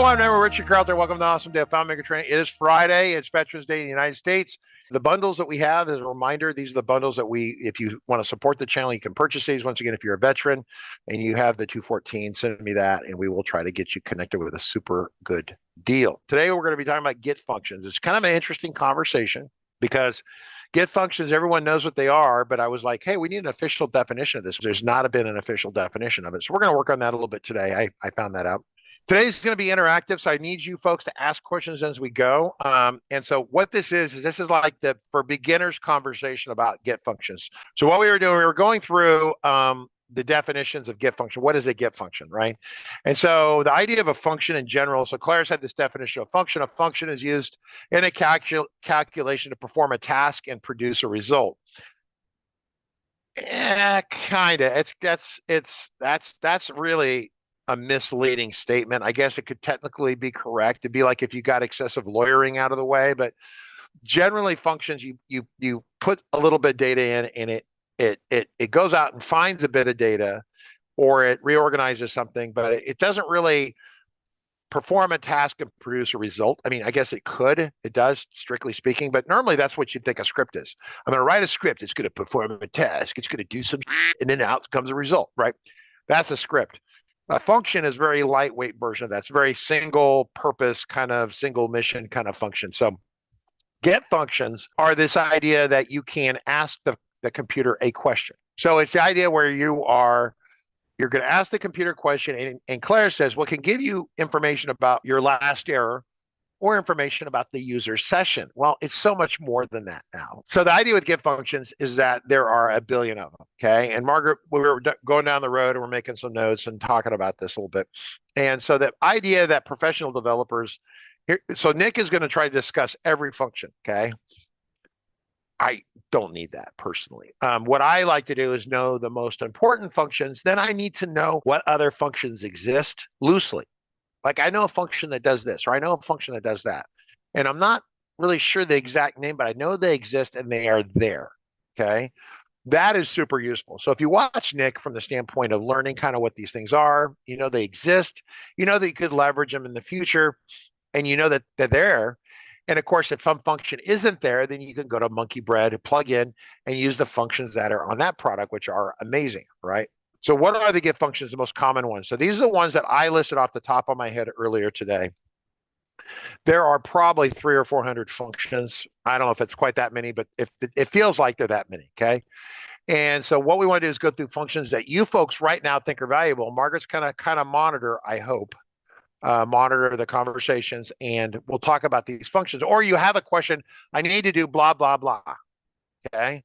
everyone. I'm Richard Carlton. Welcome to Awesome Day of FileMaker Training. It is Friday. It's Veterans Day in the United States. The bundles that we have, as a reminder, these are the bundles that if you want to support the channel, you can purchase these. Once again, if you're a veteran and you have the 214, send me that, and we will try to get you connected with a super good deal. Today, we're going to be talking about get functions. It's kind of an interesting conversation because get functions, everyone knows what they are, but I was like, hey, we need an official definition of this. There's not been an official definition of it. So we're going to work on that a little bit today. I found that out. Today's going to be interactive, so I need you folks to ask questions as we go. And so what this is like the for beginners conversation about get functions. So what we were doing, we were going through the definitions of get function. What is a get function, right? And so the idea of a function in general, so Claris had this definition of function. A function is used in a calculation to perform a task and produce a result. Kind of. That's really a misleading statement. I guess it could technically be correct. It'd be like if you got excessive lawyering out of the way, but generally functions, you put a little bit of data in and it goes out and finds a bit of data, or it reorganizes something, but it doesn't really perform a task and produce a result. I mean, I guess it does, strictly speaking, but normally that's what you'd think a script is. I'm going to write a script. It's going to perform a task. It's going to do some and then out comes a result, right? That's a script. A function is very lightweight version of that. It's very single purpose, kind of single mission kind of function. So get functions are this idea that you can ask the computer a question. So it's the idea where you're going to ask the computer a question, and Claris says, well, it can give you information about your last error or information about the user session. Well, it's so much more than that now. So the idea with get functions is that there are a billion of them, okay? And Margaret, we were going down the road and we're making some notes and talking about this a little bit. And so the idea that professional developers, so Nick is going to try to discuss every function, okay? I don't need that personally. What I like to do is know the most important functions. Then I need to know what other functions exist loosely. Like I know a function that does this, or I know a function that does that. And I'm not really sure the exact name, but I know they exist and they are there, okay? That is super useful. So if you watch Nick from the standpoint of learning kind of what these things are, you know they exist, you know that you could leverage them in the future, and you know that they're there. And of course, if some function isn't there, then you can go to Monkey Bread, plug in, and use the functions that are on that product, which are amazing, right? So what are the get functions, the most common ones? So these are the ones that I listed off the top of my head earlier today. There are probably 300 or 400 functions. I don't know if it's quite that many, but if it feels like they're that many, okay? And so what we want to do is go through functions that you folks right now think are valuable. Margaret's kind of monitor, I hope, monitor the conversations, and we'll talk about these functions. Or you have a question, I need to do blah, blah, blah, okay?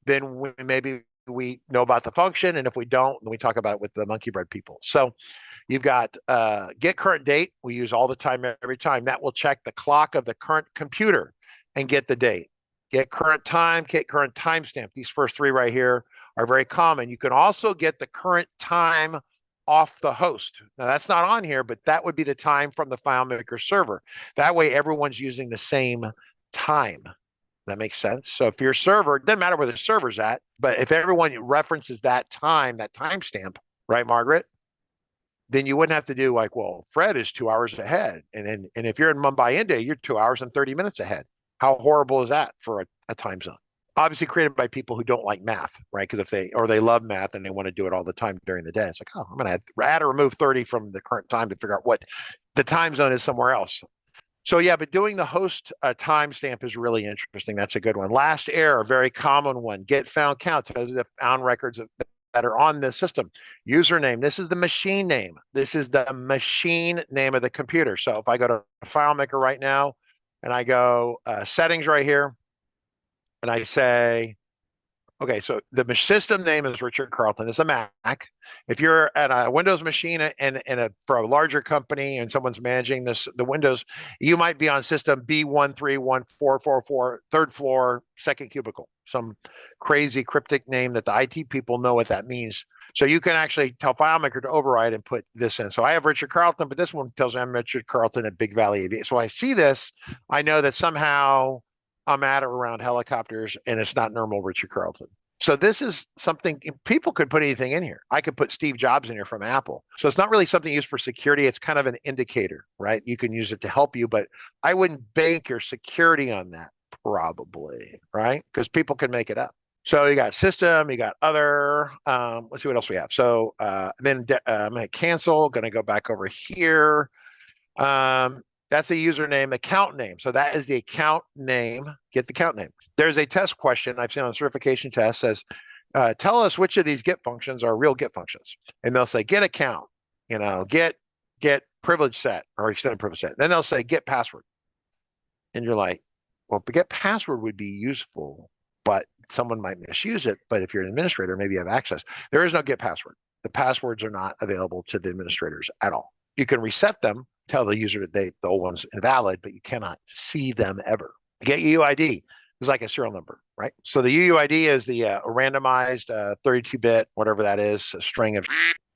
Then maybe we know about the function, and if we don't, then we talk about it with the Monkey Bread people. So you've got get current date. We use all the time, every time. That will check the clock of the current computer and get the date. Get current time, get current timestamp. These first three right here are very common. You can also get the current time off the host. Now that's not on here, but that would be the time from the FileMaker server. That way everyone's using the same time. That makes sense. So if your server, it doesn't matter where the server's at, but if everyone references that time, that timestamp, right, Margaret? Then you wouldn't have to do like, well, Fred is 2 hours ahead. And if you're in Mumbai, India, you're 2 hours and 30 minutes ahead. How horrible is that for a time zone? Obviously created by people who don't like math, right? Because they love math and they want to do it all the time during the day. It's like, oh, I'm going to add or remove 30 from the current time to figure out what the time zone is somewhere else. So yeah, but doing the host timestamp is really interesting. That's a good one. Last error, very common one. Get found count, tells you the found records that are on the system. Username, this is the machine name. This is the machine name of the computer. So if I go to FileMaker right now and I go settings right here, and I say, okay, so the system name is Richard Carlton. It's a Mac. If you're at a Windows machine and for a larger company and someone's managing the Windows, you might be on system B131444, third floor, second cubicle, some crazy cryptic name that the IT people know what that means. So you can actually tell FileMaker to override and put this in. So I have Richard Carlton, but this one tells me I'm Richard Carlton at Big Valley AV. So I see this, I know that somehow I'm at or around helicopters and it's not normal Richard Carlton. So this is something people could put anything in here. I could put Steve Jobs in here from Apple. So it's not really something used for security. It's kind of an indicator, right? You can use it to help you, but I wouldn't bank your security on that probably, right? Because people can make it up. So you got system, you got other. Let's see what else we have. So then I'm going to cancel. Going to go back over here. That's a username, account name. So that is the account name. Get the account name. There's a test question I've seen on the certification test says, tell us which of these get functions are real get functions. And they'll say get account, get privilege set or extended privilege set. Then they'll say get password. And you're like, well, get password would be useful, but someone might misuse it. But if you're an administrator, maybe you have access. There is no get password. The passwords are not available to the administrators at all. You can reset them, tell the user that the old one's invalid, but you cannot see them ever. Get UUID is like a serial number, right? So the UUID is the randomized 32-bit, whatever that is, a string of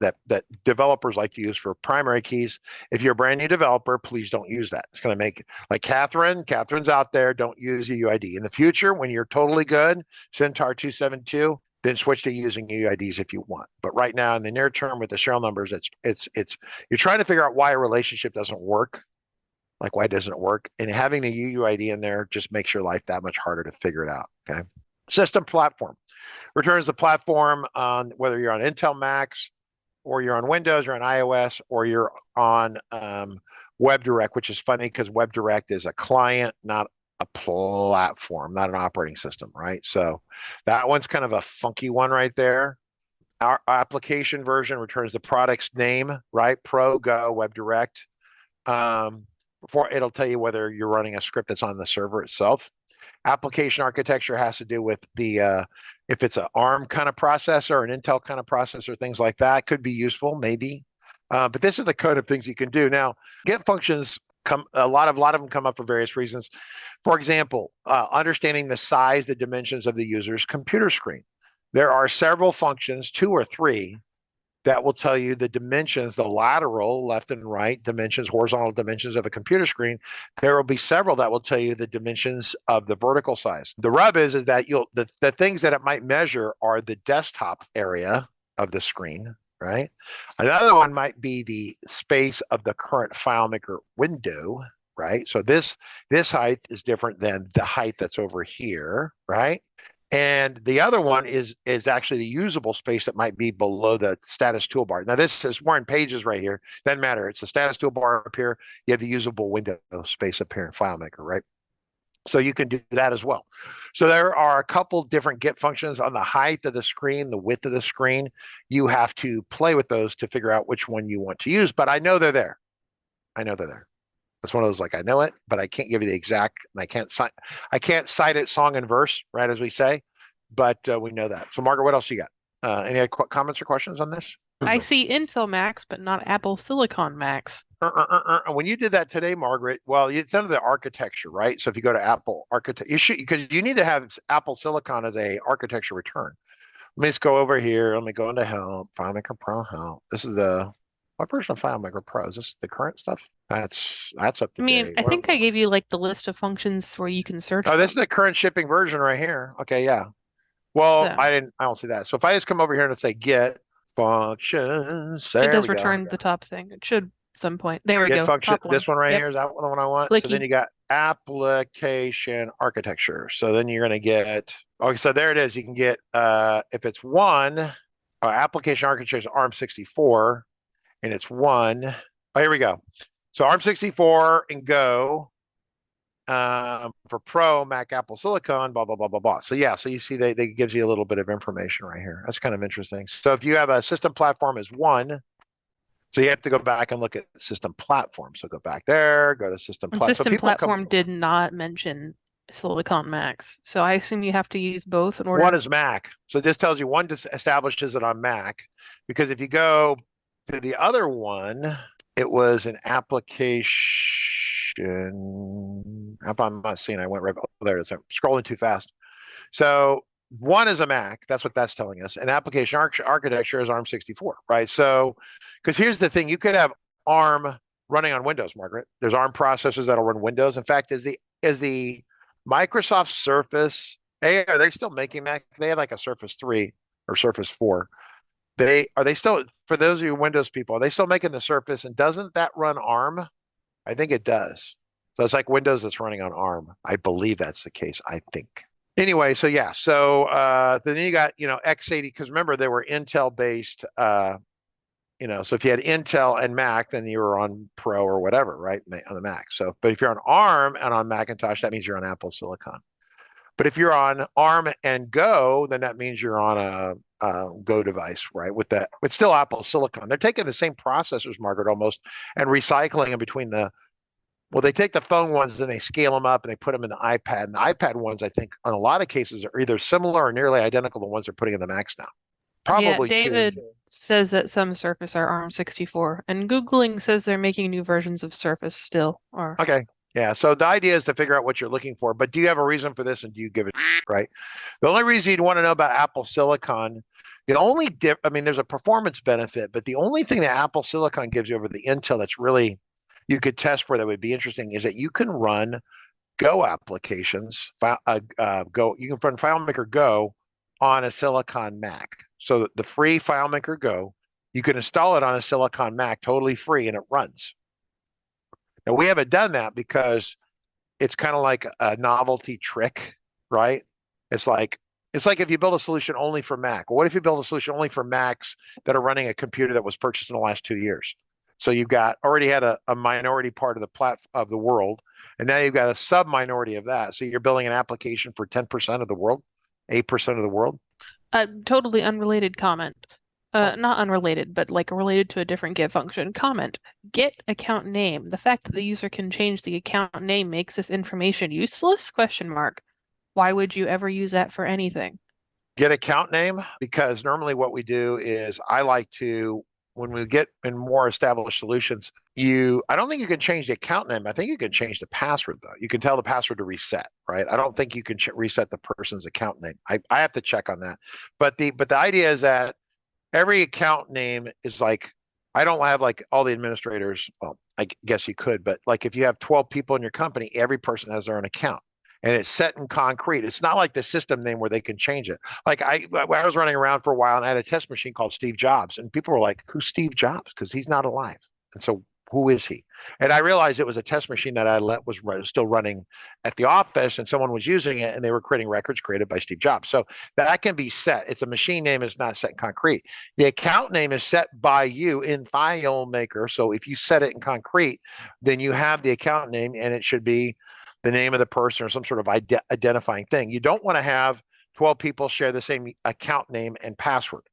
that developers like to use for primary keys. If you're a brand new developer, please don't use that. It's going to make, like Catherine's out there, don't use UUID. In the future, when you're totally good, Centaur 272, then switch to using UUIDs if you want. But right now, in the near term with the serial numbers, it's you're trying to figure out why a relationship doesn't work. Like, why doesn't it work? And having the UUID in there just makes your life that much harder to figure it out, okay? System platform. Returns the platform on whether you're on Intel Macs or you're on Windows, you're on iOS, or you're on WebDirect, which is funny because WebDirect is a client, not a platform, not an operating system, right? So that one's kind of a funky one right there. Our application version returns the product's name, right? Pro, Go, WebDirect. Before it'll tell you whether you're running a script that's on the server itself. Application architecture has to do with the if it's an ARM kind of processor, an Intel kind of processor, things like that could be useful, maybe. But this is the code of things you can do. Now, get functions a lot of them come up for various reasons. For example, understanding the size, the dimensions of the user's computer screen. There are several functions, 2 or 3, that will tell you the dimensions, the lateral, left and right dimensions, horizontal dimensions of a computer screen. There will be several that will tell you the dimensions of the vertical size. The rub is that the things that it might measure are the desktop area of the screen, right? Another one might be the space of the current FileMaker window, right? So this height is different than the height that's over here, right? And the other one is actually the usable space that might be below the status toolbar. Now this is, we're in pages right here. Doesn't matter. It's the status toolbar up here. You have the usable window space up here in FileMaker, right? So you can do that as well. So there are a couple different get functions on the height of the screen, the width of the screen. You have to play with those to figure out which one you want to use, but I know they're there. I know they're there. It's one of those, like, I know it, but I can't give you the exact, and I can't cite it song and verse, right, as we say, but we know that. So Margaret, what else you got? Any comments or questions on this? I see Intel Macs, but not Apple Silicon Macs. When you did that today, Margaret, well, it's under the architecture, right? So if you go to Apple architecture, you should, because you need to have Apple Silicon as a architecture return. Let me just go over here. Let me go into help, FileMaker Pro help. This is what version of FileMaker Pro? Is this the current stuff? That's up to date. I think I gave you like the list of functions where you can search. Oh, this is the current shipping version right here. Okay, yeah. Well, So, I don't see that. So if I just come over here and say get functions, it does return the top thing. It should at some point. There we go. Function, top one. this one right here, is that the one I want? Clicky. So then you got application architecture. So then you're going to get, okay, so there it is. You can get, if it's one, application architecture is ARM64, and it's one. Oh, here we go. So ARM64 and Go. For Pro, Mac, Apple Silicon, blah, blah, blah, blah, blah. So yeah, so you see they gives you a little bit of information right here. That's kind of interesting. So if you have a system platform as one, so you have to go back and look at system platform. So go back there, go to system platform. System platform did not mention Silicon Macs. So I assume you have to use both in order. One is Mac. So this tells you one establishes it on Mac, because if you go to the other one, it was an application. I'm not seeing. I went right. Oh, there it is. I'm scrolling too fast. So one is a Mac. That's what that's telling us. And application architecture is ARM64, right? So, because here's the thing: you could have ARM running on Windows, Margaret. There's ARM processors that'll run Windows. In fact, as the Microsoft Surface Hey, are they still making Mac? They had like a Surface 3 or Surface 4. Are they still, for those of you Windows people, are they still making the Surface? And doesn't that run ARM? I think it does. So it's like Windows that's running on ARM. I believe that's the case, I think. Anyway, so yeah, so then you got, x80, because remember they were Intel based, so if you had Intel and Mac, then you were on Pro or whatever, right? On the Mac. So, but if you're on ARM and on Macintosh, that means you're on Apple Silicon. But if you're on ARM and Go, then that means you're on a Go device, right? With still Apple Silicon. They're taking the same processors, Margaret, almost, and recycling them between well, they take the phone ones and they scale them up and they put them in the iPad. And the iPad ones, I think, in a lot of cases, are either similar or nearly identical to the ones they're putting in the Macs now. Yeah, Probably two. David says that some Surface are ARM64, and Googling says they're making new versions of Surface still. Or Okay. Yeah. So the idea is to figure out what you're looking for, but do you have a reason for this and do you give it right? The only reason you'd want to know about Apple Silicon, I mean, there's a performance benefit, but the only thing that Apple Silicon gives you over the Intel that's really you could test for that would be interesting is that you can run Go applications, you can run FileMaker Go on a Silicon Mac. So the free FileMaker Go, you can install it on a Silicon Mac totally free and it runs. Now we haven't done that because it's kind of like a novelty trick, right? It's like if you build a solution only for Mac. What if you build a solution only for Macs that are running a computer that was purchased in the last 2 years? So you've got already had a minority part of the world, and now you've got a sub minority of that. So you're building an application for 10% of the world, 8% of the world. a totally unrelated comment. Not unrelated, but like related to a different get function. Comment. Get account name. The fact that the user can change the account name makes this information useless? Question mark. Why would you ever use that for anything? Get account name, because normally what we do is I like to, when we get in more established solutions, I don't think you can change the account name. I think you can change the password though. You can tell the password to reset, right? I don't think you can reset the person's account name. I have to check on that. But the idea is that every account name is like, I don't have like all the administrators. Well, I guess you could, but like if you have 12 people in your company, every person has their own account and it's set in concrete. It's not like the system name where they can change it. Like I was running around for a while and I had a test machine called Steve Jobs, and people were like, "Who's Steve Jobs?" Because he's not alive. And so, who is he? And I realized it was a test machine that I let was still running at the office, and someone was using it, and they were creating records created by Steve Jobs. So that can be set. It's a machine name is not set in concrete. The account name is set by you in FileMaker. So if you set it in concrete, then you have the account name, and it should be the name of the person or some sort of identifying thing. You don't want to have 12 people share the same account name and password.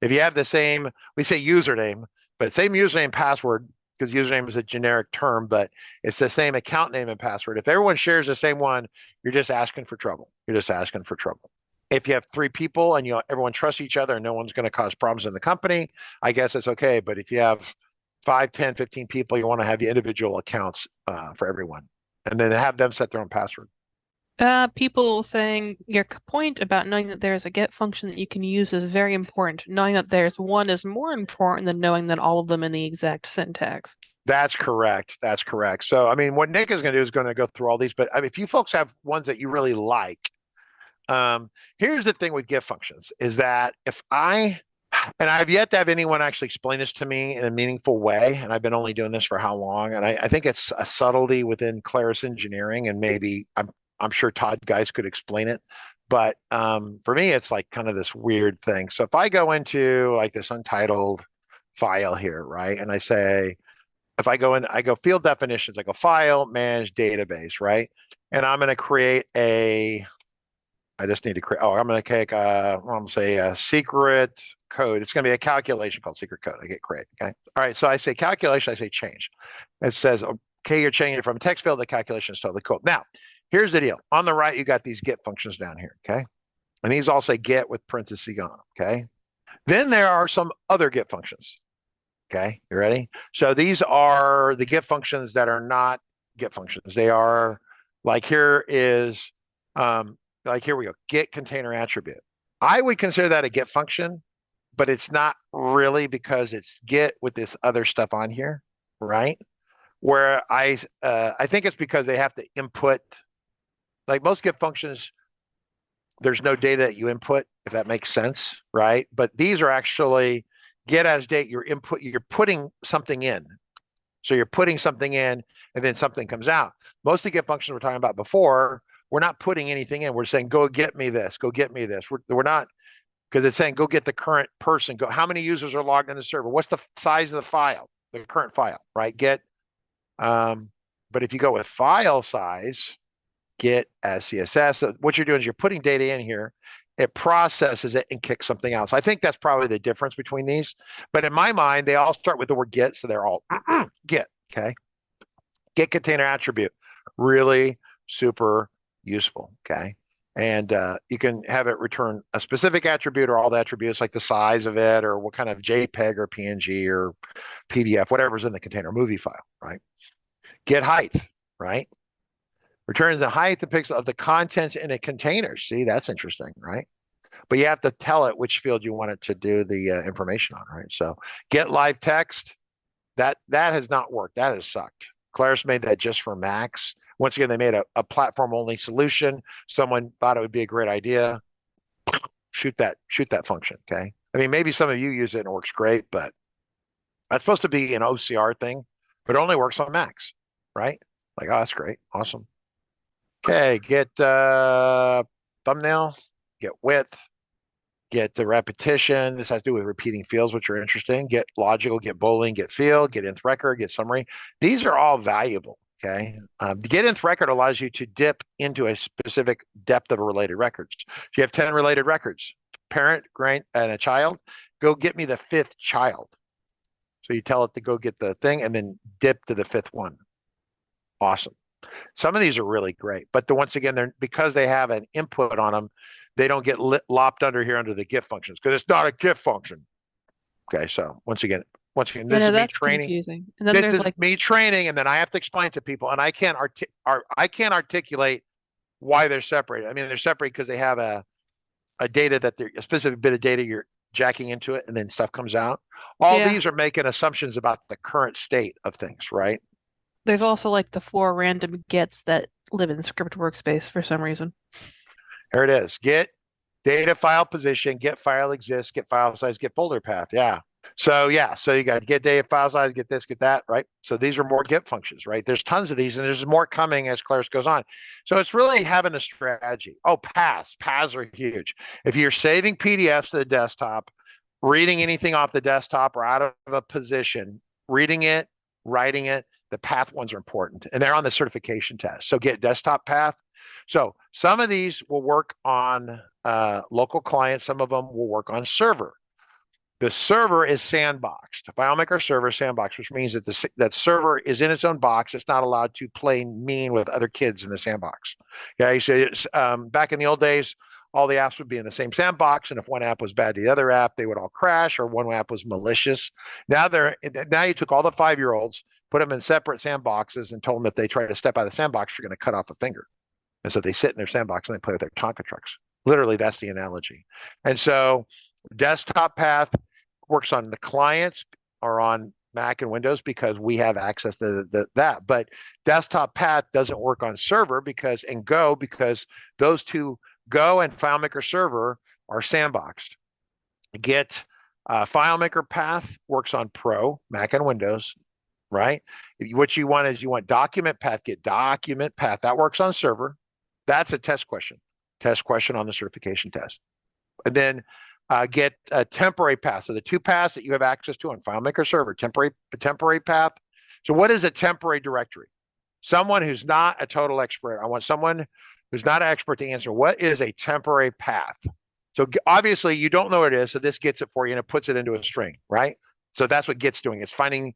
If you have the same, we say username, but same username password, because username is a generic term, but it's the same account name and password. If everyone shares the same one, you're just asking for trouble. You're just asking for trouble. If you have 3 people and everyone trusts each other and no one's going to cause problems in the company, I guess it's okay. But if you have 5, 10, 15 people, you want to have the individual accounts for everyone, and then have them set their own password. People saying your point about knowing that there's a get function that you can use is very important. Knowing that there's one is more important than knowing that all of them in the exact syntax. That's correct. That's correct. So, I mean, what Nick is going to do is going to go through all these, but I mean, if you folks have ones that you really like, here's the thing with get functions is that and I've yet to have anyone actually explain this to me in a meaningful way, and I've been only doing this for how long, and I think it's a subtlety within Claris engineering, and maybe I'm sure Todd Geis could explain it, but for me, it's like kind of this weird thing. So if I go into like this untitled file here, right, and I say, if I go in, I go field definitions, I go file, manage database, right, and I'm going to create I just need to create, I'm going to take I'm going to say a secret code. It's going to be a calculation called secret code. I get create. Okay. All right. So I say calculation, I say change. It says, okay, you're changing it from a text field to calculation is totally cool. Now, here's the deal. On the right, you got these get functions down here. Okay. And these all say get with parentheses on. Okay. Then there are some other get functions. Okay. You ready? So these are the get functions that are not get functions. They are like here is, like here we go, get container attribute. I would consider that a get function, but it's not really because it's get with this other stuff on here, right? Where I think it's because they have to input, like most get functions, there's no data that you input, if that makes sense, right? But these are actually get as date, your input, you're putting something in. So you're putting something in and then something comes out. Most of the get functions we're talking about before, we're not putting anything in. We're saying, go get me this, go get me this. We're not, because it's saying, go get the current person. Go, how many users are logged in the server? What's the size of the file, the current file, right? Get, but if you go with file size, get as CSS, so what you're doing is you're putting data in here, it processes it and kicks something else. I think that's probably the difference between these. But in my mind, they all start with the word get, so they're all get, okay? Get container attribute, really super useful, okay? And you can have it return a specific attribute or all the attributes, like the size of it or what kind of JPEG or PNG or PDF, whatever's in the container, movie file, right? Get height, right? Returns the height and pixel of the contents in a container. See, that's interesting, right? But you have to tell it which field you want it to do the information on, right? So get live text, that has not worked. That has sucked. Claris made that just for Macs. Once again, they made a platform-only solution. Someone thought it would be a great idea. Shoot that function, okay? I mean, maybe some of you use it and it works great, but that's supposed to be an OCR thing, but it only works on Macs, right? Like, oh, that's great, awesome. Okay, get thumbnail, get width, get the repetition. This has to do with repeating fields, which are interesting. Get logical, get boolean, get field, get nth record, get summary. These are all valuable, okay? The get nth record allows you to dip into a specific depth of related records. If you have 10 related records, parent, grand, and a child, go get me the 5th child. So you tell it to go get the thing and then dip to the 5th one. Awesome. Some of these are really great, but once again, they're because they have an input on them, they don't get lopped under here under the GIF functions because it's not a GIF function. Okay, so once again, this is me training. Confusing. And then this there's is like me training, and then I have to explain to people, and I can't articulate why they're separated. I mean, they're separated because they have a data that they're a specific bit of data you're jacking into it, and then stuff comes out. All these are making assumptions about the current state of things, right? There's also like the 4 random gets that live in script workspace for some reason. Here it is. Get data file position, get file exists, get file size, get folder path. Yeah. So you got get data file size, get this, get that, right? So these are more get functions, right? There's tons of these and there's more coming as Claris goes on. So it's really having a strategy. Oh, paths. Paths are huge. If you're saving PDFs to the desktop, reading anything off the desktop or out of a position, reading it, writing it, the path ones are important, and they're on the certification test. So get desktop path. So some of these will work on local clients. Some of them will work on server. The server is sandboxed. FileMaker server is sandboxed, which means that that server is in its own box. It's not allowed to play mean with other kids in the sandbox. Okay, so back in the old days, all the apps would be in the same sandbox, and if one app was bad to the other app, they would all crash, or one app was malicious. Now you took all the 5-year-olds, put them in separate sandboxes, and told them if they try to step out of the sandbox, you're going to cut off a finger. And so they sit in their sandbox and they play with their Tonka trucks. Literally, that's the analogy. And so desktop path works on the clients or on Mac and Windows because we have access to that. But desktop path doesn't work on server because those two, Go and FileMaker server, are sandboxed. Get FileMaker path works on Pro, Mac and Windows, right? What you want is document path, get document path. That works on server. That's a test question on the certification test. And then get a temporary path. So the 2 paths that you have access to on FileMaker server, temporary path. So what is a temporary directory? Someone who's not a total expert. I want someone who's not an expert to answer, what is a temporary path? So obviously you don't know what it is, so this gets it for you and it puts it into a string, right? So that's what Get's doing. It's finding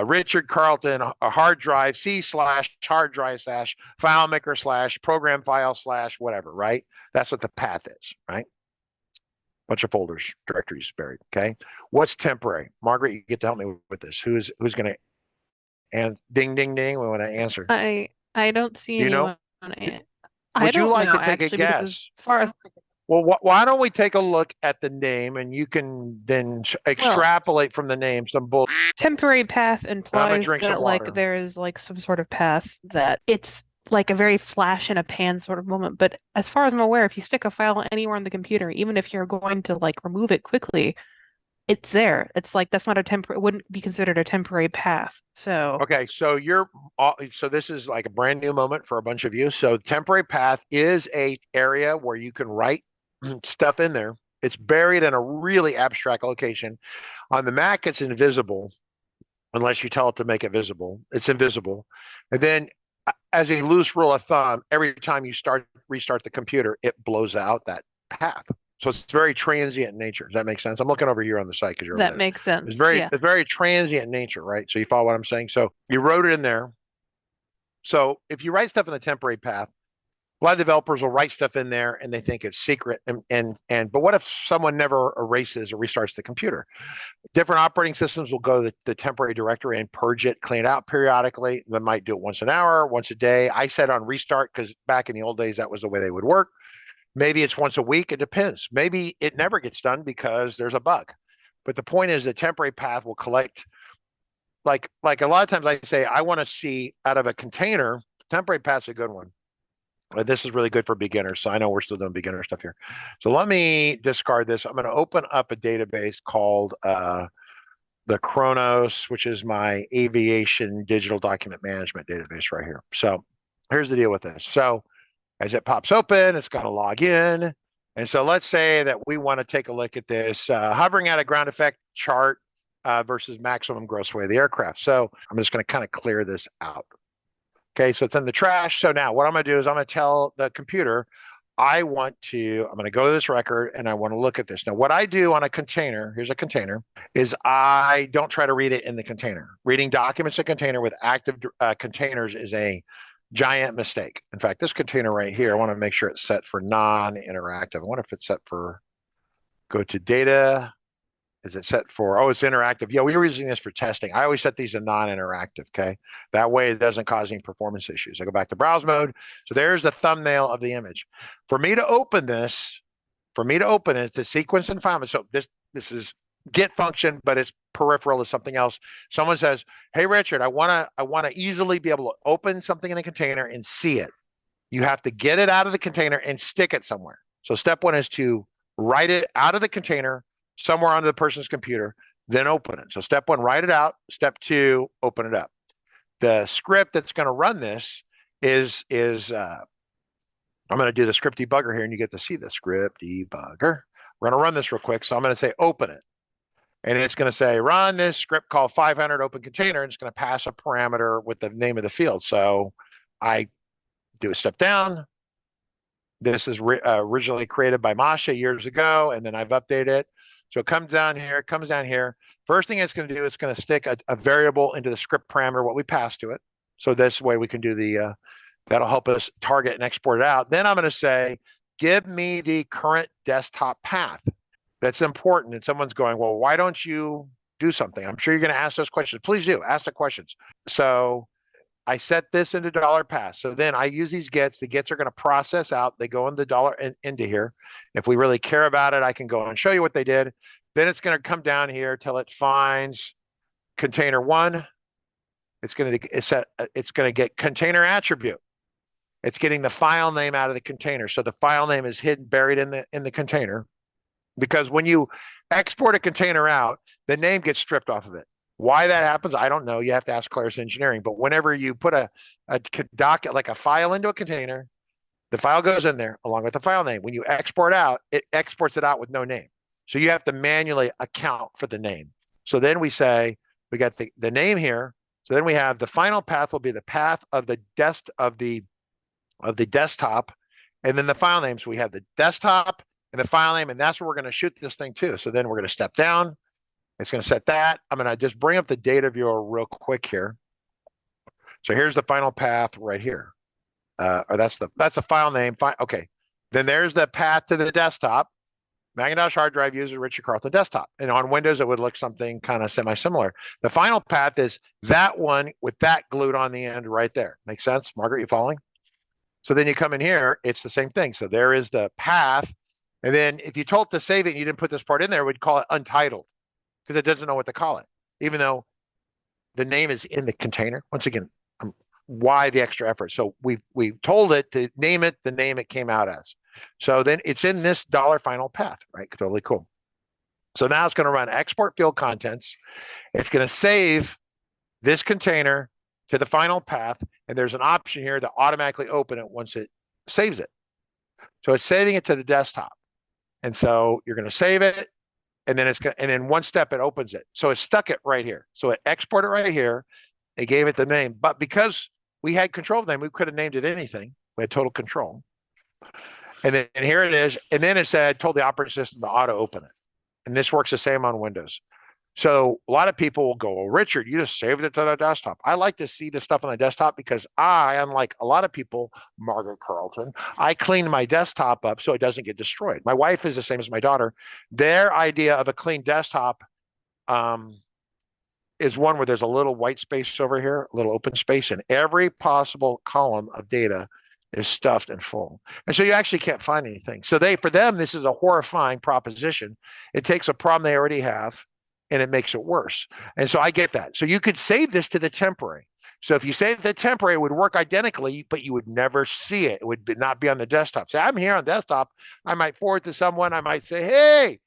Richard Carlton, a hard drive, C/hard drive / FileMaker / program file / whatever, right? That's what the path is, right? Bunch of folders, directories buried, okay? What's temporary? Margaret, you get to help me with this. Who's going to, and ding, ding, ding, we want to answer. I don't see anyone. Would you like to take a guess? As far as well, why don't we take a look at the name and you can then extrapolate from the name some temporary path implies that like there is like some sort of path that it's like a very flash in a pan sort of moment. But as far as I'm aware, if you stick a file anywhere on the computer, even if you're going to like remove it quickly, it's there. It's like that's not a temporary, it wouldn't be considered a temporary path. So Okay, so so this is like a brand new moment for a bunch of you. So temporary path is a area where you can write stuff in there. It's buried in a really abstract location. On the Mac, it's invisible unless you tell it to make it visible. It's invisible. And then as a loose rule of thumb, every time you restart the computer, it blows out that path. So it's very transient in nature. Does that make sense? I'm looking over here on the site because you're over that there. makes sense. It's Yeah. very transient in nature, right? So you follow what I'm saying? So you wrote it in there. So if you write stuff in the temporary path, a lot of developers will write stuff in there and they think it's secret. But what if someone never erases or restarts the computer? Different operating systems will go to the temporary directory and purge it, clean it out periodically. They might do it once an hour, once a day. I said on restart because back in the old days, that was the way they would work. Maybe it's once a week. It depends. Maybe it never gets done because there's a bug. But the point is the temporary path will collect, like a lot of times I say, I want to see out of a container, temporary path's a good one. This is really good for beginners. So I know we're still doing beginner stuff here. So let me discard this. I'm going to open up a database called the Chronos, which is my aviation digital document management database right here. So here's the deal with this. So as it pops open, it's going to log in. And so let's say that we want to take a look at this hovering at a ground effect chart versus maximum gross weight of the aircraft. So I'm just going to kind of clear this out. Okay, so it's in the trash. So now what I'm going to do is I'm going to tell the computer, I'm going to go to this record and I want to look at this. Now, what I do on a container, here's a container, is I don't try to read it in the container. Reading documents in container with active containers is a giant mistake. In fact, this container right here, I want to make sure it's set for non-interactive. I wonder if it's set for, go to data. Is it set for, oh, it's interactive. Yeah, we were using this for testing. I always set these to non-interactive, okay? That way it doesn't cause any performance issues. I go back to browse mode. So there's the thumbnail of the image. For me to open this, the sequence and FileMaker. So this is get function, but it's peripheral to something else. Someone says, hey, Richard, I wanna easily be able to open something in a container and see it. You have to get it out of the container and stick it somewhere. So step one is to write it out of the container somewhere onto the person's computer, then open it. So step one, write it out. Step two, open it up. The script that's going to run this is I'm going to do the script debugger here, and you get to see the script debugger. We're going to run this real quick. So I'm going to say open it. And it's going to say run this script called 500 open container, and it's going to pass a parameter with the name of the field. So I do a step down. This is originally created by Masha years ago, and then I've updated it. So it comes down here. First thing it's going to do is going to stick a variable into the script parameter, what we pass to it. So this way we can do that'll help us target and export it out. Then I'm going to say, give me the current desktop path. That's important. And someone's going, well, why don't you do something? I'm sure you're going to ask those questions. Please do, ask the questions. So I set this into $path. So then I use these gets. The gets are going to process out. They go in the dollar into here. If we really care about it, I can go and show you what they did. Then it's going to come down here till it finds container one. It's going to get container attribute. It's getting the file name out of the container. So the file name is hidden, buried in the container. Because when you export a container out, the name gets stripped off of it. Why that happens, I don't know. You have to ask Claris Engineering. But whenever you put a doc, like a file into a container, the file goes in there along with the file name. When you export out, it exports it out with no name. So you have to manually account for the name. So then we say, we got the name here. So then we have the final path will be the path of the desktop, and then the file name. So we have the desktop and the file name, and that's where we're going to shoot this thing to. So then we're going to step down. It's going to set that. I'm going to just bring up the data viewer real quick here. So here's the final path right here. Or that's the file name. Okay. Then there's the path to the desktop. Macintosh hard drive user Richard Carlton desktop. And on Windows, it would look something kind of semi-similar. The final path is that one with that glued on the end right there. Make sense? Margaret, you following? So then you come in here, it's the same thing. So there is the path. And then if you told it to save it and you didn't put this part in there, we'd call it untitled because it doesn't know what to call it, even though the name is in the container. Once again, I'm Why the extra effort? So we've told it to name it the name it came out as. So then it's in this dollar final path, right? Totally cool. So now it's going to run export field contents. It's going to save this container to the final path, and there's an option here to automatically open it once it saves it. So it's saving it to the desktop. And so you're going to save it, and then in one step it opens it. So it stuck it right here. So it exported right here. It gave it the name, but because we had control of the name, we could have named it anything. We had total control. And then here it is. And then it said, told the operating system to auto open it. And this works the same on Windows. So a lot of people will go, well, Richard, you just saved it to the desktop. I like to see the stuff on the desktop because I, unlike a lot of people, Margaret Carlton, I clean my desktop up so it doesn't get destroyed. My wife is the same as my daughter. Their idea of a clean desktop is one where there's a little white space over here, a little open space, and every possible column of data is stuffed and full. And so you actually can't find anything. So for them, this is a horrifying proposition. It takes a problem they already have and it makes it worse. And so I get that. So you could save this to the temporary. So if you save the temporary, it would work identically, but you would never see it. It would not be on the desktop. Say, I'm here on desktop. I might forward to someone. I might say, hey,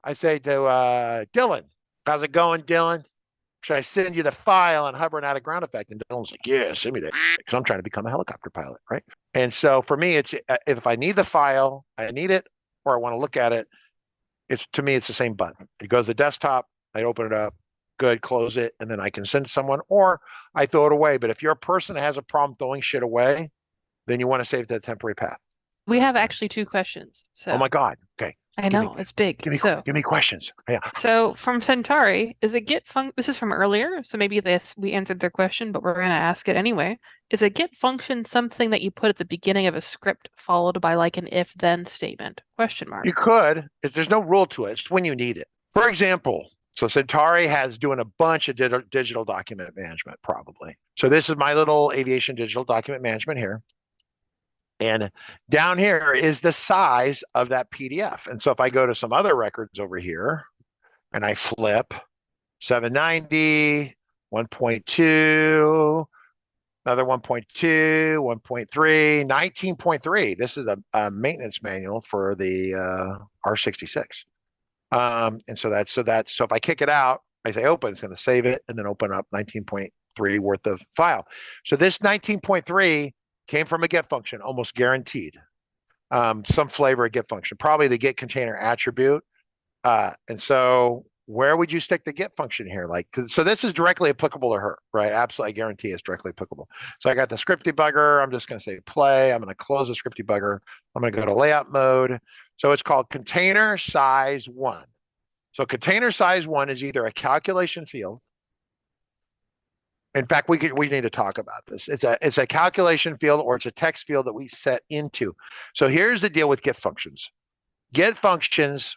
I say to Dylan, how's it going, Dylan? Should I send you the file and hover and add a ground effect? And Dylan's like, yeah, send me that, because I'm trying to become a helicopter pilot, right? And so for me, it's if I need the file, I need it, or I want to look at it, to me, it's the same button. It goes to the desktop, I open it up, good, close it, and then I can send it to someone, or I throw it away. But if you're a person that has a problem throwing shit away, then you want to save the temporary path. We have actually two questions. So oh my God. Okay. I know it's big. Give me questions. Yeah. So from Centauri, is a get function? This is from earlier, so maybe we answered their question, but we're going to ask it anyway. Is a get function something that you put at the beginning of a script followed by like an if-then statement? Question mark. You could. There's no rule to it. It's when you need it. For example, so Centauri has doing a bunch of digital document management, probably. So this is my little aviation digital document management here. And down here is the size of that PDF. And so if I go to some other records over here and I flip 790, 1.2, another 1.2, 1.3, 19.3. This is a maintenance manual for the R66. And so if I kick it out, I say open, it's going to save it and then open up 19.3 worth of file. So this 19.3 came from a get function, almost guaranteed. Some flavor of get function, probably the get container attribute. And so where would you stick the get function here? So this is directly applicable to her, right? Absolutely, I guarantee it's directly applicable. So I got the script debugger. I'm just going to say play. I'm going to close the script debugger. I'm going to go to layout mode. So it's called container size 1. So container size 1 is either a calculation field. In fact, we need to talk about this. It's a calculation field or it's a text field that we set into. So here's the deal with get functions. Get functions,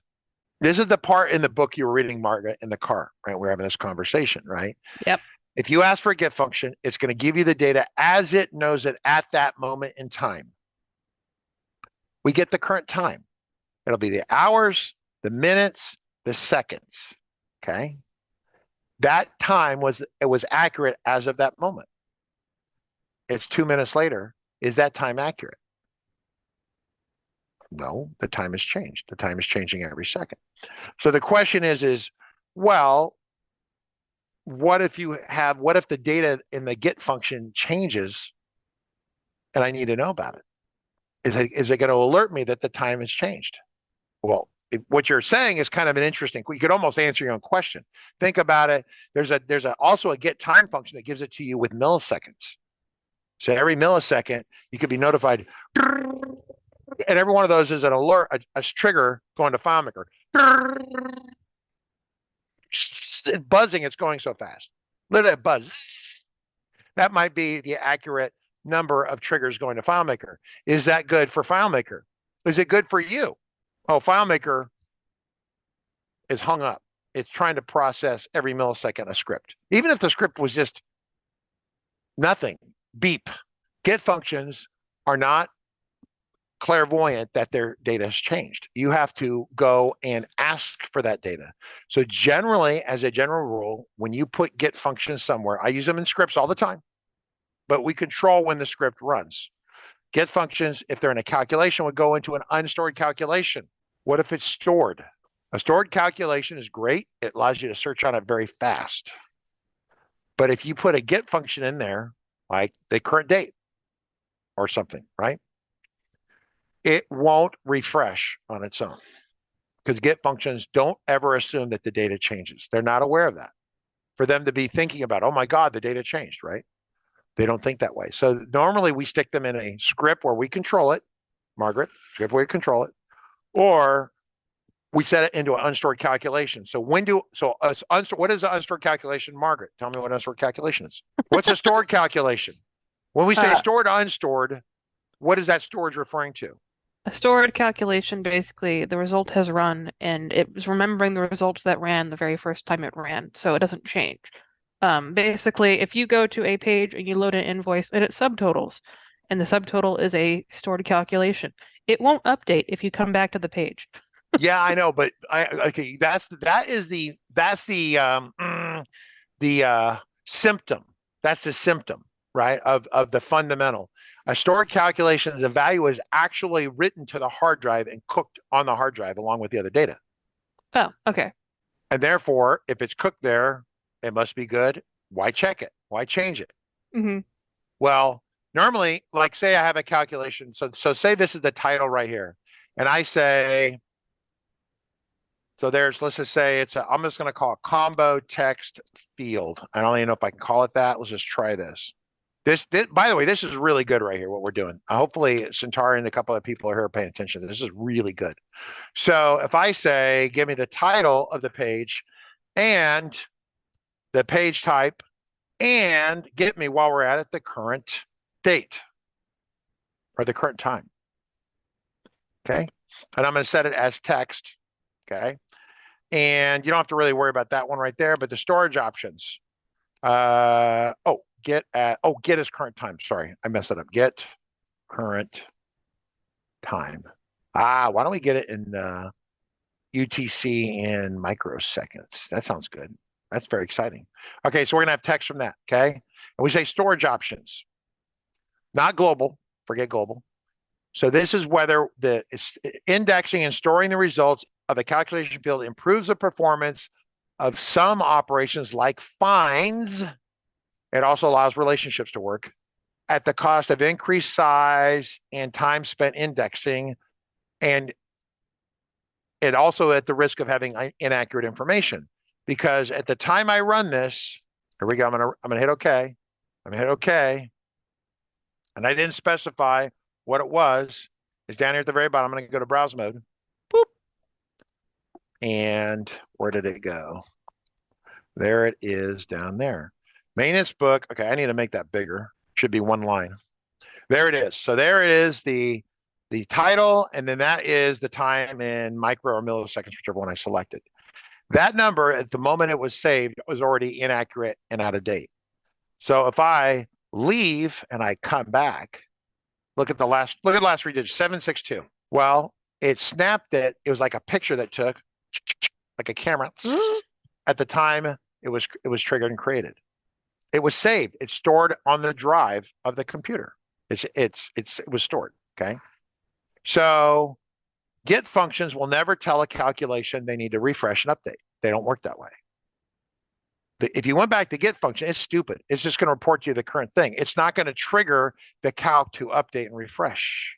this is the part in the book you were reading, Margaret, in the car, right? We're having this conversation, right? Yep. If you ask for a get function, it's going to give you the data as it knows it at that moment in time. We get the current time. It'll be the hours, the minutes, the seconds, okay? That time was accurate as of that moment. It's 2 minutes later. Is that time accurate? No, the time has changed. The time is changing every second. So the question is, well, what if the data in the get function changes and I need to know about it? Is it going to alert me that the time has changed? Well, what you're saying is kind of an interesting, you could almost answer your own question. Think about it. There's also a get time function that gives it to you with milliseconds. So every millisecond, you could be notified, and every one of those is an alert, a trigger going to FileMaker. Buzzing, it's going so fast. Let it buzz. That might be the accurate number of triggers going to FileMaker. Is that good for FileMaker? Is it good for you? Oh, FileMaker is hung up. It's trying to process every millisecond a script. Even if the script was just nothing, beep. Get functions are not clairvoyant that their data has changed. You have to go and ask for that data. So generally, as a general rule, when you put get functions somewhere, I use them in scripts all the time. but we control when the script runs. Get functions, if they're in a calculation, would go into an unstored calculation. What if it's stored? A stored calculation is great. It allows you to search on it very fast. But if you put a get function in there, like the current date or something, right? It won't refresh on its own, because get functions don't ever assume that the data changes. They're not aware of that. For them to be thinking about, oh my God, the data changed, right? They don't think that way. So normally we stick them in a script where we control it, Margaret, script where we control it, or we set it into an unstored calculation. So what is an unstored calculation, Margaret? Tell me what unstored calculation is. What's a stored calculation? When we say stored, unstored, what is that storage referring to? A stored calculation, basically, the result has run, and it was remembering the results that ran the very first time it ran, so it doesn't change. Basically, if you go to a page and you load an invoice and it subtotals, and the subtotal is a stored calculation, it won't update if you come back to the page. Yeah, I know, but okay, that's the symptom. That's the symptom, right? Of the fundamental. A stored calculation, the value is actually written to the hard drive and cooked on the hard drive along with the other data. Oh, okay. And therefore, if it's cooked there, it must be good. Why check it? Why change it? Mm-hmm. Well, normally, like say I have a calculation. So say this is the title right here. And I say, so let's just say I'm just going to call it combo text field. I don't even know if I can call it that. Let's just try this. This, by the way, this is really good right here, what we're doing. Hopefully Centauri and a couple of people are here paying attention. This is really good. So if I say, give me the title of the page and the page type, and get me, while we're at it, the current date or the current time. Okay. And I'm going to set it as text. Okay. And you don't have to really worry about that one right there, but the storage options. Get is current time. Sorry, I messed it up. Get current time. Why don't we get it in UTC in microseconds? That sounds good. That's very exciting. Okay, so we're gonna have text from that, okay? And we say storage options, not global, forget global. So this is whether the indexing and storing the results of a calculation field improves the performance of some operations like finds. It also allows relationships to work at the cost of increased size and time spent indexing, and it also at the risk of having inaccurate information. Because at the time I run this, here we go, I'm gonna hit OK. I'm gonna hit OK. And I didn't specify what it was. It's down here at the very bottom. I'm gonna go to browse mode. Boop. And where did it go? There it is down there. Maintenance book. Okay, I need to make that bigger. Should be one line. There it is. So there it is, the title, and then that is the time in micro or milliseconds, whichever one I selected. That number at the moment it was saved was already inaccurate and out of date. So if I leave and I come back, look at the last 3 digits, 762. Well, it snapped it. It was like a picture that took, like a camera, at the time it was triggered and created. It was saved. It's stored on the drive of the computer. It was stored. Okay. So get functions will never tell a calculation they need to refresh and update. They don't work that way. If you went back to get function, it's stupid. It's just going to report to you the current thing. It's not going to trigger the calc to update and refresh.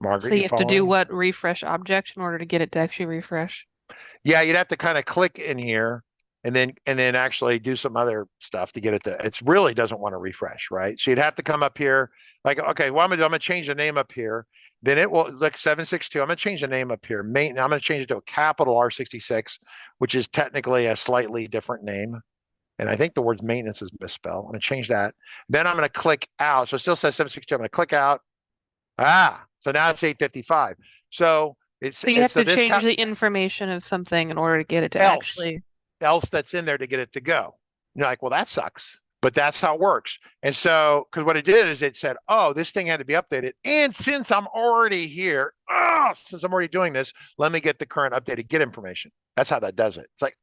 Margaret, so you have to do what? Refresh object in order to get it to actually refresh? Yeah, you'd have to kind of click in here and then actually do some other stuff to get it to, it really doesn't want to refresh, right? So you'd have to come up here, like, okay, well, I'm gonna change the name up here. Then it will, look, 762, I'm gonna change the name up here. I'm gonna change it to a capital R66, which is technically a slightly different name. And I think the word maintenance is misspelled. I'm gonna change that. Then I'm gonna click out. So it still says 762, I'm gonna click out. So now it's 855. So you have to change the information of something in order to get it to actually else that's in there to get it to go. You're like, well, that sucks, but that's how it works. And so, because what it did is it said, oh, this thing had to be updated. And since I'm already here, since I'm already doing this, let me get the current updated get information. That's how that does it. It's like,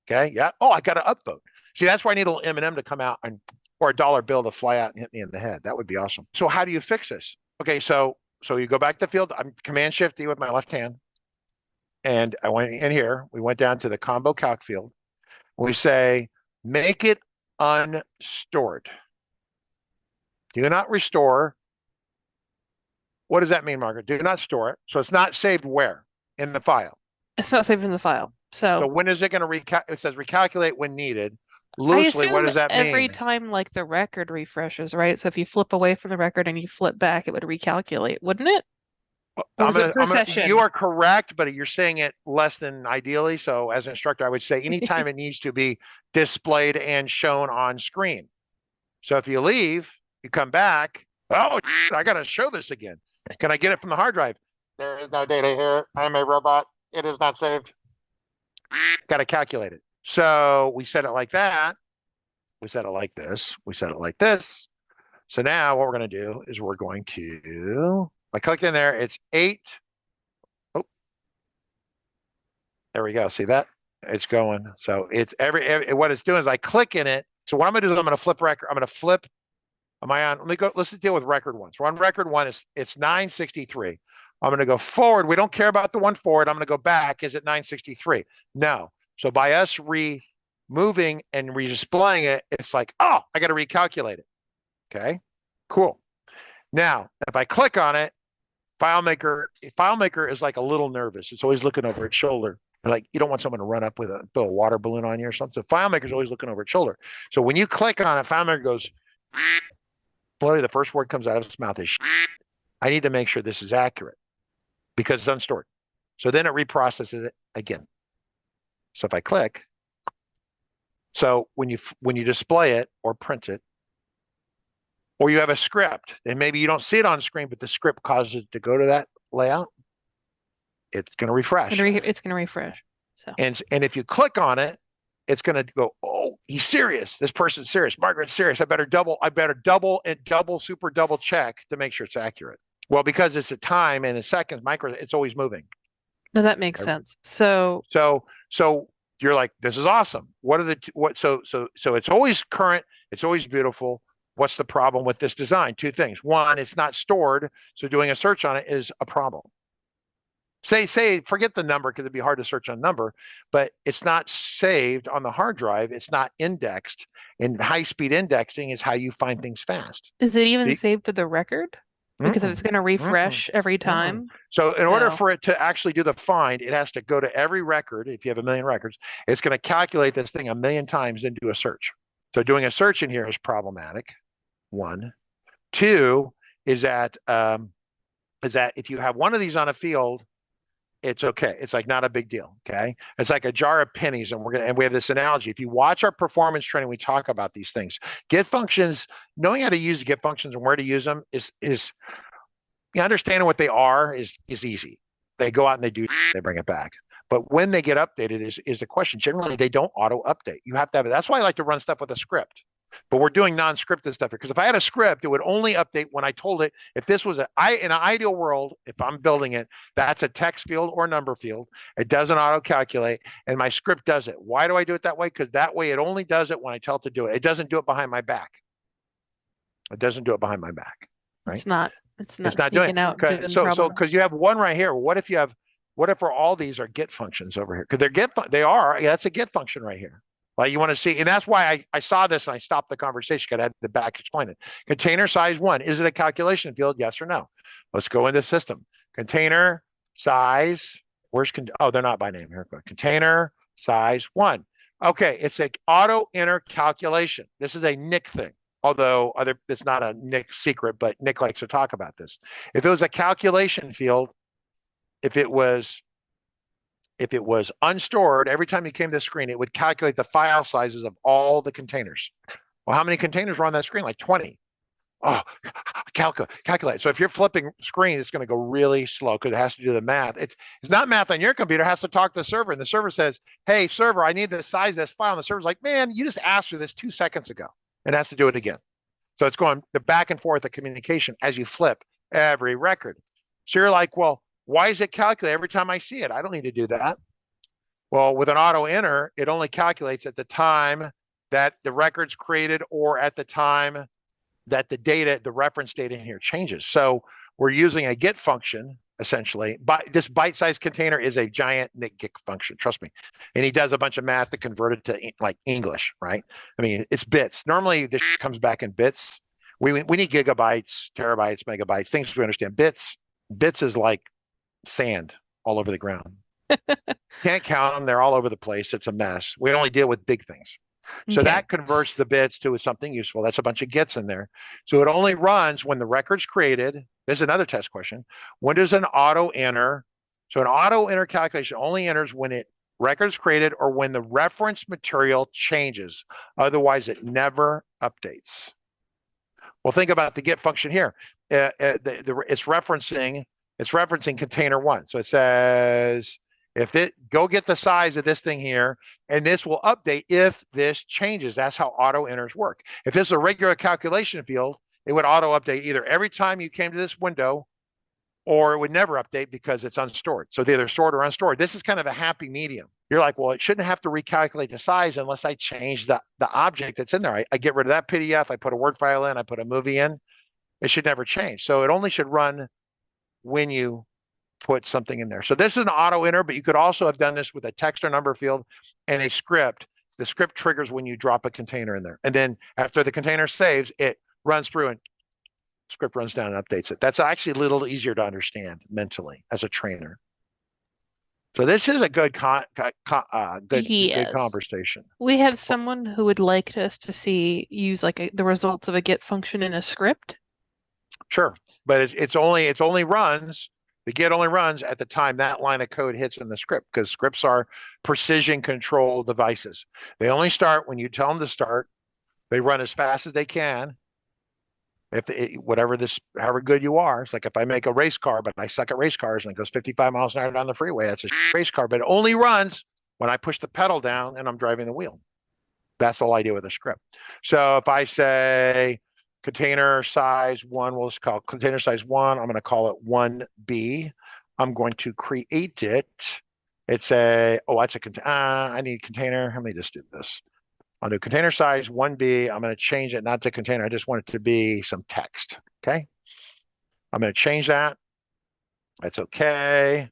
okay, yeah. Oh, I got to upvote. See, that's why I need a little M&M to come out and or a dollar bill to fly out and hit me in the head. That would be awesome. So how do you fix this? Okay, so you go back to field. I'm Command Shift D with my left hand. And I went in here. We went down to the combo calc field. We say, make it unstored. Do not restore. What does that mean, Margaret? Do not store it. So it's not saved where? In the file. It's not saved in the file. So when is it going to it says recalculate when needed. I Loosely, what assume does that every mean? time like the record refreshes, right? So if you flip away from the record and you flip back, it would recalculate, wouldn't it? Or is it per session? You are correct, but you're saying it less than ideally. So as an instructor, I would say anytime it needs to be displayed and shown on screen. So if you leave, you come back, oh, I got to show this again. Can I get it from the hard drive? There is no data here. I'm a robot. It is not saved. Got to calculate it. So we set it like that. We set it like this. We set it like this. So now what we're going to do is we're going to, I clicked in there. It's 8. Oh, there we go. See that? It's going. So it's what it's doing is I click in it. So what I'm going to do is I'm going to flip record. I'm going to flip. Am I on? Let me go. Let's deal with record one. So on record one, it's 963. I'm going to go forward. We don't care about the one forward. I'm going to go back. Is it 963? No. So by us removing and redisplaying it, it's like, oh, I got to recalculate it. Okay, cool. Now, if I click on it, FileMaker is like a little nervous. It's always looking over its shoulder. Like you don't want someone to run up with a water balloon on you or something. So FileMaker is always looking over its shoulder. So when you click on it, FileMaker goes, literally the first word comes out of its mouth is, I need to make sure this is accurate because it's unstored. So then it reprocesses it again. So if I click, so when you display it or print it, or you have a script, and maybe you don't see it on screen, but the script causes it to go to that layout, it's going to refresh. It's going to refresh. So and if you click on it, it's going to go, oh, he's serious. This person's serious. Margaret's serious. I better double super double check to make sure it's accurate. Well, because it's a time and in seconds, it's always moving. No, that makes sense. So you're like, this is awesome. So it's always current. It's always beautiful. What's the problem with this design? 2 things. One, it's not stored. So doing a search on it is a problem. Forget the number because it'd be hard to search on number, but it's not saved on the hard drive. It's not indexed, and high-speed indexing is how you find things fast. Is it even saved to the record? Because if it's going to refresh every time. So in order for it to actually do the find, it has to go to every record. If you have 1 million records, it's going to calculate this thing 1 million times and do a search. So doing a search in here is problematic. 1. 2 is that if you have one of these on a field, it's okay. It's like not a big deal. Okay. It's like a jar of pennies. And we have this analogy. If you watch our performance training, we talk about these things. Get functions, knowing how to use get functions and where to use them is understanding what they are is easy. They go out and they bring it back. But when they get updated is the question. Generally, they don't auto update. You have to have it. That's why I like to run stuff with a script. But we're doing non-scripted stuff here because if I had a script, it would only update when I told it. If this was in an ideal world, if I'm building it, that's a text field or number field. It doesn't auto-calculate, and my script does it. Why do I do it that way? Because that way it only does it when I tell it to do it. It doesn't do it behind my back. It doesn't do it behind my back. Right? It's not doing out. Okay. So because you have one right here. What if all these are get functions over here? Because that's a get function right here. Like you want to see, and that's why I saw this and I stopped the conversation because I had to back explain it. Container size 1, is it a calculation field? Yes or no? Let's go into system. Container size, they're not by name here. Container size 1. Okay, it's a auto enter calculation. This is a Nick thing. Although it's not a Nick secret, but Nick likes to talk about this. If it was a calculation field, if it was unstored, every time you came to the screen, it would calculate the file sizes of all the containers. Well, how many containers were on that screen? Like 20. Oh, calculate. So if you're flipping screen, it's going to go really slow because it has to do the math. It's not math on your computer. It has to talk to the server. And the server says, hey, server, I need the size of this file. And the server's like, man, you just asked for this 2 seconds ago. And it has to do it again. So it's going the back and forth of communication as you flip every record. So you're like, well, why is it calculate every time I see it? I don't need to do that. Well, with an auto enter, it only calculates at the time that the record's created or at the time that the reference data in here changes. So we're using a get function, essentially. But this bite-sized container is a giant get function, trust me. And he does a bunch of math to convert it to like English, right? I mean, it's bits. Normally this comes back in bits. We need gigabytes, terabytes, megabytes, things we understand. Bits is like sand all over the ground. Can't count them. They're all over the place. It's a mess. We only deal with big things. So that converts the bits to something useful. That's a bunch of gets in there. So it only runs when the record's created. There's another test question. When does an auto enter? So an auto enter calculation only enters when record's created or when the reference material changes. Otherwise, it never updates. Well, think about the get function here. It's referencing container one. So it says, go get the size of this thing here, and this will update if this changes. That's how auto enters work. If this is a regular calculation field, it would auto update either every time you came to this window, or it would never update because it's unstored. So it's either stored or unstored. This is kind of a happy medium. You're like, well, it shouldn't have to recalculate the size unless I change the object that's in there. I get rid of that PDF, I put a Word file in, I put a movie in. It should never change. So it only should run when you put something in there. So this is an auto enter, but you could also have done this with a text or number field and a script. The script triggers when you drop a container in there. And then after the container saves, it runs through and script runs down and updates it. That's actually a little easier to understand mentally as a trainer. So this is a good good conversation. We have someone who would like us to use like the results of a get function in a script. Sure, but it only runs. The get only runs at the time that line of code hits in the script, because scripts are precision control devices. They only start when you tell them to start. They run as fast as they can. However good you are. It's like if I make a race car, but I suck at race cars and it goes 55 miles an hour down the freeway, that's a race car, but it only runs when I push the pedal down and I'm driving the wheel. That's the whole idea with a script. So if I say container size one, we'll just call container size one. I'm going to call it 1B. I'm going to create it. That's a container. I need container. Let me just do this. I'll do container size 1B. I'm going to change it not to container. I just want it to be some text. Okay. I'm going to change that. That's okay.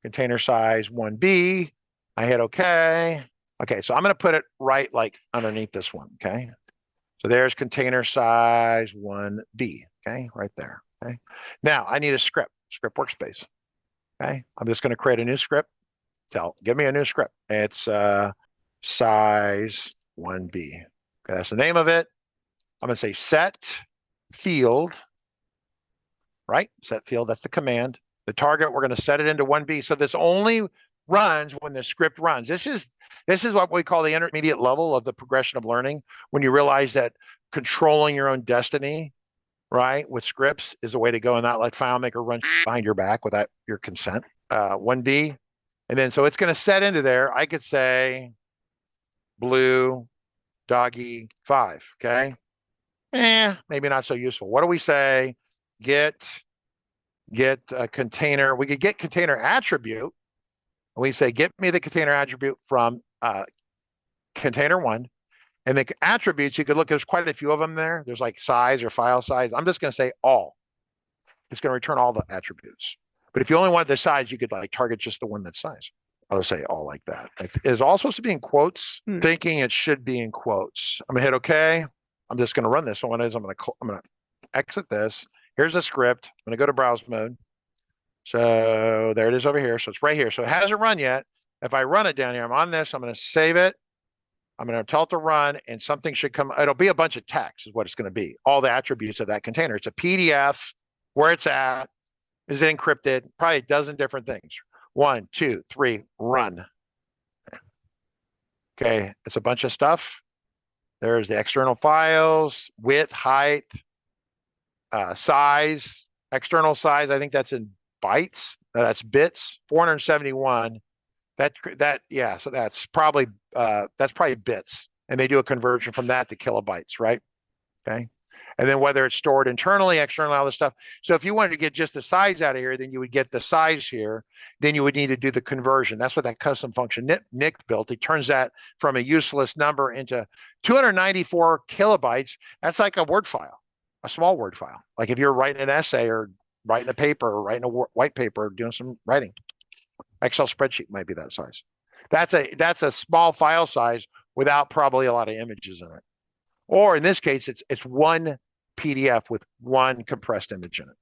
Container size 1B. I hit okay. Okay. So I'm going to put it right like underneath this one. Okay. So there's container size 1B. Okay. Right there. Okay. Now I need a script workspace. Okay. I'm just going to create a new script. Give me a new script. It's size 1B. Okay, that's the name of it. I'm going to say set field, right? Set field, that's the command. The target, we're going to set it into 1B. So this only runs when the script runs. This is what we call the intermediate level of the progression of learning, when you realize that controlling your own destiny, right, with scripts is a way to go, and not let FileMaker run behind your back without your consent. 1B. And then so it's going to set into there. I could say blue doggy 5. Okay. Maybe not so useful. What do we say? Get a container. We could get container attribute. And we say, get me the container attribute from container one. And the attributes, you could look, there's quite a few of them there. There's like size or file size. I'm just going to say all. It's going to return all the attributes. But if you only wanted the size, you could like target just the one that's size. I'll say all like that. Is all supposed to be in quotes? Thinking it should be in quotes. I'm gonna hit OK. I'm just gonna run this. So what it is, I'm gonna exit this. Here's the script. I'm gonna go to browse mode. So there it is over here. So it's right here. So it hasn't run yet. If I run it down here, I'm on this. I'm gonna save it. I'm gonna tell it to run, and something should come. It'll be a bunch of text is what it's gonna be. All the attributes of that container. It's a PDF. Where it's at. Is it encrypted? Probably a dozen different things. 1, 2, 3, run. Okay, it's a bunch of stuff. There's the external files, width, height, size, external size. I think that's in bytes. That's bits. 471. Yeah. So that's probably bits, and they do a conversion from that to kilobytes, right? Okay. And then whether it's stored internally, externally, all this stuff. So if you wanted to get just the size out of here, then you would get the size here. Then you would need to do the conversion. That's what that custom function Nick built. It turns that from a useless number into 294 kilobytes. That's like a Word file, a small Word file. Like if you're writing an essay or writing a paper or writing a white paper or doing some writing. Excel spreadsheet might be that size. That's a small file size without probably a lot of images in it. Or in this case, it's one PDF with one compressed image in it.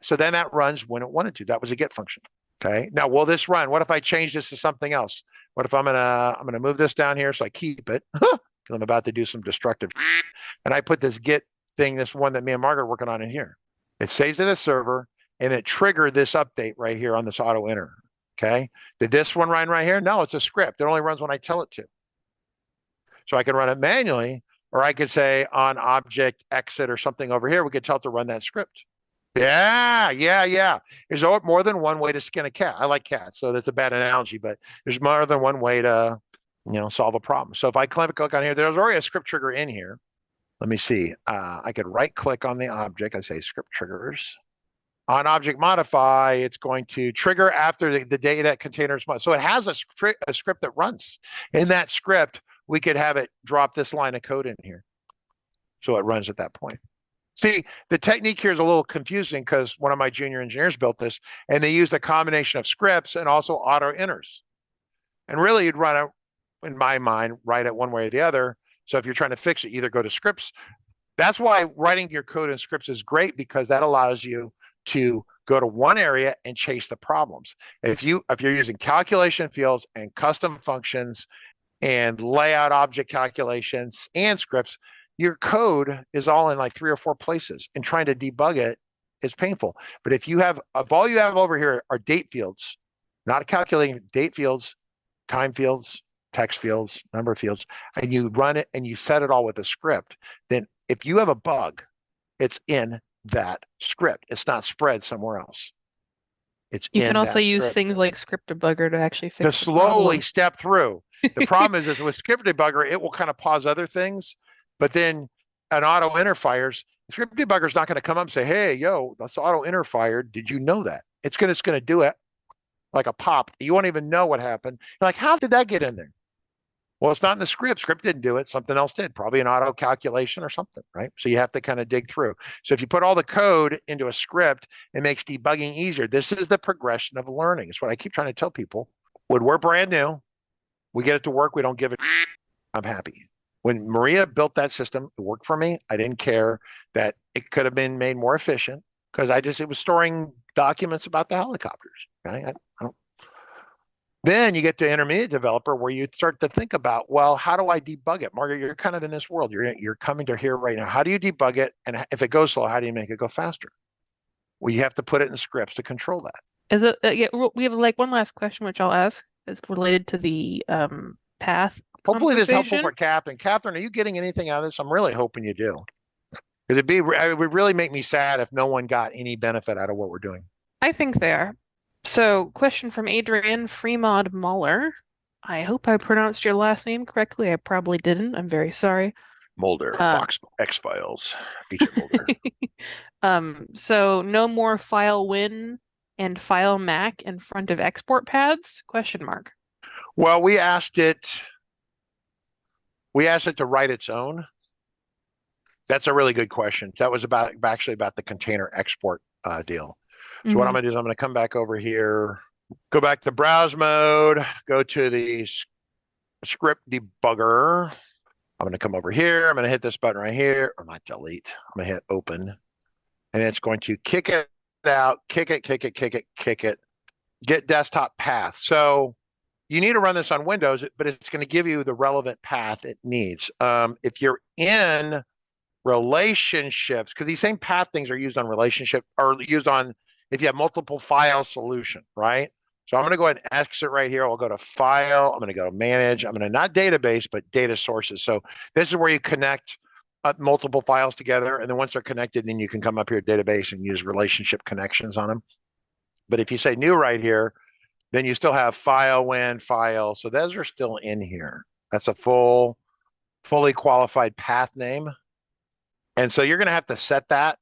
So then that runs when it wanted to. That was a get function. Okay. Now, will this run? What if I change this to something else? What if I'm gonna move this down here so I keep it because I'm about to do some destructive, and I put this get thing, this one that me and Margaret are working on in here. It saves to the server and it triggered this update right here on this auto enter. Okay. Did this one run right here? No, it's a script. It only runs when I tell it to. So I can run it manually, or I could say on object exit or something over here, we could tell it to run that script. Yeah. There's more than one way to skin a cat. I like cats, so that's a bad analogy, but there's more than one way to, solve a problem. So if I click on here, there's already a script trigger in here. Let me see. I could right click on the object. I say script triggers. On object modify, it's going to trigger after the data containers. So it has a script that runs. In that script, we could have it drop this line of code in here. So it runs at that point. See, the technique here is a little confusing because one of my junior engineers built this, and they used a combination of scripts and also auto enters. And really, you'd run it, in my mind, write it one way or the other. So if you're trying to fix it, either go to scripts. That's why writing your code in scripts is great, because that allows you to go to one area and chase the problems. If you're using calculation fields and custom functions and layout object calculations and scripts, your code is all in like 3 or 4 places, and trying to debug it is painful. But if all you have over here are date fields, not calculating date fields, time fields, text fields, number fields, and you run it and you set it all with a script, then if you have a bug, it's in that script. It's not spread somewhere else. You can also use things like script debugger to actually fix to slowly step through. The problem is with script debugger, it will kind of pause other things, but then an auto enter fires. Script debugger is not going to come up and say, "Hey, yo, that's auto enter fired. Did you know that?" It's going to do it like a pop. You won't even know what happened. You're like, how did that get in there? Well, it's not in the script. Script didn't do it. Something else did, probably an auto calculation or something, right? So you have to kind of dig through. So if you put all the code into a script, it makes debugging easier. This is the progression of learning. It's what I keep trying to tell people. When we're brand new, we get it to work. We don't give it. I'm happy. When Maria built that system, it worked for me. I didn't care that it could have been made more efficient because it was storing documents about the helicopters. Okay? I don't. Then you get to intermediate developer where you start to think about, well, how do I debug it? Margaret, you're kind of in this world. You're coming to here right now. How do you debug it? And if it goes slow, how do you make it go faster? Well, you have to put it in scripts to control that. Is it? Yeah, we have like one last question, which I'll ask. It's related to the path. Hopefully this is helpful for Catherine. Catherine, are you getting anything out of this? I'm really hoping you do. Because it would really make me sad if no one got any benefit out of what we're doing. I think they are. So, question from Adrian Fremod Muller. I hope I pronounced your last name correctly. I probably didn't. I'm very sorry. Mulder, Fox, X-Files, Agent Mulder. So no more file win and file Mac in front of export paths? Question mark. Well, we asked it to write its own. That's a really good question. That was actually about the container export deal. So what I'm going to do is I'm going to come back over here, go back to browse mode, go to the script debugger. I'm going to come over here. I'm going to hit this button right here, or not delete. I'm going to hit open, and it's going to kick it out, kick it, get desktop path. So you need to run this on Windows, but it's going to give you the relevant path it needs. If you're in relationships, because these same path things are used on relationship, or used on if you have multiple file solution, right? So I'm going to go ahead and exit right here. I'll go to file. I'm going to go to manage. I'm going to not database, but data sources. So this is where you connect multiple files together. And then once they're connected, then you can come up here database and use relationship connections on them. But if you say new right here, then you still have file win file. So those are still in here. That's a fully qualified path name. And so you're going to have to set that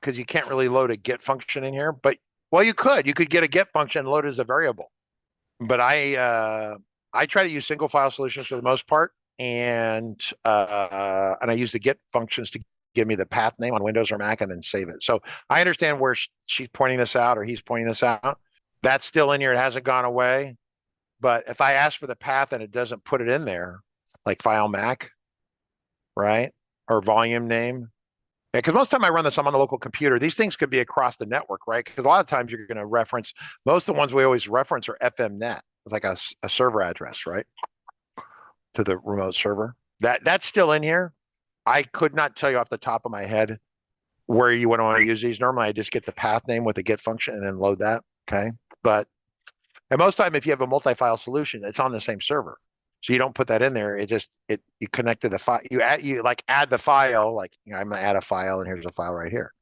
because you can't really load a get function in here. But well, you could get a get function and load it as a variable. But I try to use single file solutions for the most part, and I use the get functions to give me the path name on Windows or Mac and then save it. So I understand where she's pointing this out or he's pointing this out. That's still in here. It hasn't gone away. But if I ask for the path and it doesn't put it in there, like FileMac, right? Or volume name. Yeah, because most of the time I run this, I'm on the local computer. These things could be across the network, right? Because a lot of times you're going to reference, most of the ones we always reference are FMNet. It's like a server address, right? To the remote server. That's still in here. I could not tell you off the top of my head where you would want to use these. Normally I just get the path name with the get function and then load that, okay? But and most time if you have a multi-file solution, it's on the same server. So you don't put that in there. You connect to the file. You add the file. Like I'm gonna add a file, and here's a file right here.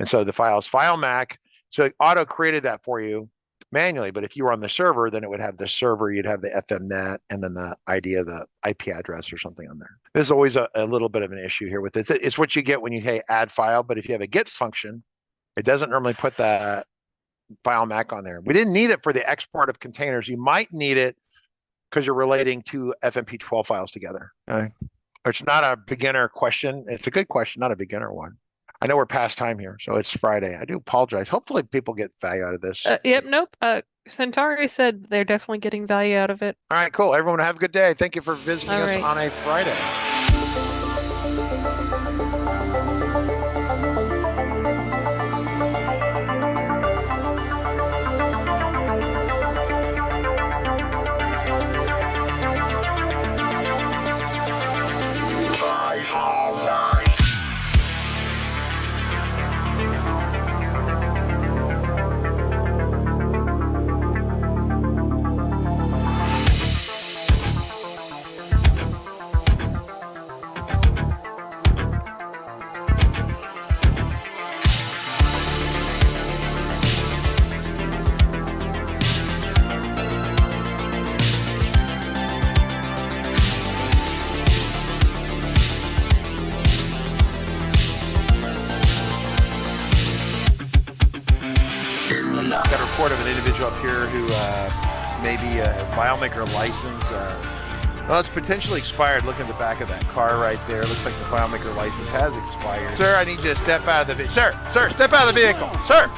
And so the file is FileMac. So it auto created that for you manually. But if you were on the server, then it would have the server. You'd have the FMNet, and then the ID of the IP address or something on there. There's always a little bit of an issue here with this. It's what you get when you say add file. But if you have a get function, it doesn't normally put that FileMac on there. We didn't need it for the export of containers. You might need it because you're relating two FMP12 files together. Okay. It's not a beginner question. It's a good question, not a beginner one. I know we're past time here, so it's Friday. I do apologize. Hopefully people get value out of this. Yep, nope. Centauri said they're definitely getting value out of it. All right, cool. Everyone have a good day. Thank you for visiting us on a Friday. Got a report of an individual up here who may be a FileMaker license. Well, it's potentially expired. Look at the back of that car right there. Looks like the FileMaker license has expired. Sir, I need you to step out of the vehicle. Sir, step out of the vehicle. Sir.